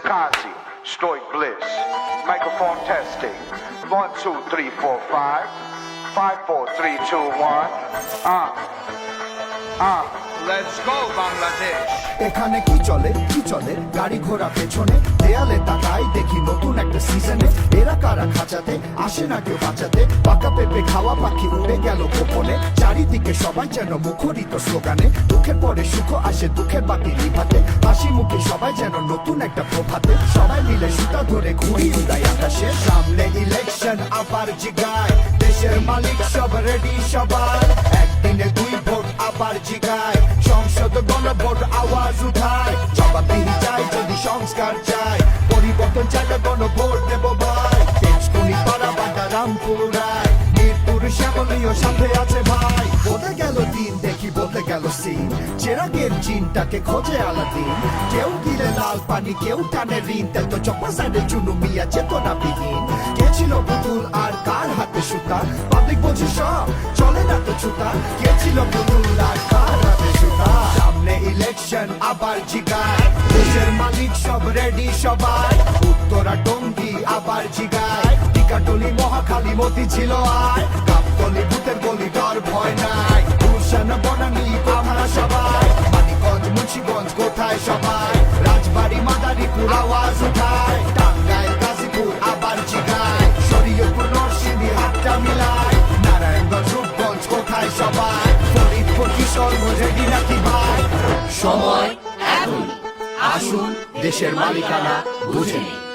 Kazi, Stoic Bliss. Microphone testing. 1, 2, 3, 4, 5. 5, 4, 3, 2, 1. Let's go, Bangladesh. এখানে কি চলে গাড়ি ঘোড়া পেছনে দেয়ালে তাকাই দেখি নতুন একটা সিজনে এরা কারা খাঁচাতে আসে না কেউ বাঁচাতে পাকা পেঁপে খাওয়া পাখি উড়ে গেল গোপনে চারিদিকে সবাই যেন মুখরিত স্লোগানে দুঃখের পরে সুখ আসে দুঃখের বাতি নিভাতে হাসি মুখে সবাই যেন নতুন একটা প্রভাতে সবাই মিলে সুতা ধরে ঘুড়ি উড়াই আকাশে সামনে ইলেকশন আবার জিগায় দেশের মালিক সব রেডি সবার একদিনে 2 ভোট আবার জিগায় সংসদ গণভোট আওয়াজ উঠায় জবাবদিহি চাই যদি সংস্কার চাই পরিবর্তন চাইলে গণভোট দেব ভাই তেজকুনি পাড়া বাটা রামপুর রায় মিরপুর শ্যামলীয় সাথে আছে ভাই বদলে গেল দিন দেখি বদলে গেল সিন চেরাগের চিনটাকে খোঁজে আলাদিন কেউ গিলে লাল পানি কেউ টানে ঋণ তেল তো চপ্পা সাইডে চুনু মিয়া চেতনা বিহীন কে ছিল পুতুল আর কার হাতে সুতা পাবলিক বলছে সব চলে না তো ছুতা কে ছিল পুতুল আর কার হাতে সুতা সামনে ইলেকশন আবার জিগায় দেশের মালিক সব রেডি সবাই উত্তরা টঙ্গী আবার জিগায় টিকাটলি মহাখালী মতি ছিল আয় কাপতলি ভূতের গলি ডর ভয় নাই গুলশান বনানী আমরা সবাই মানিকগঞ্জ মুন্সিগঞ্জ কোথায় সবাই রাজবাড়ি মাদারীপুর আওয়াজ উঠায় টাঙ্গাইল গাজীপুর আবার জিগায় শরীয়তপুর নরসিংদী হাতটা মিলায় নারায়ণগঞ্জ রূপগঞ্জ কোথায় সবাই ফরিদপুর কিশোরগঞ্জ রেডি নাকি ভাই সময় এখন আসুন দেশের মালিকানা বুঝে নিন।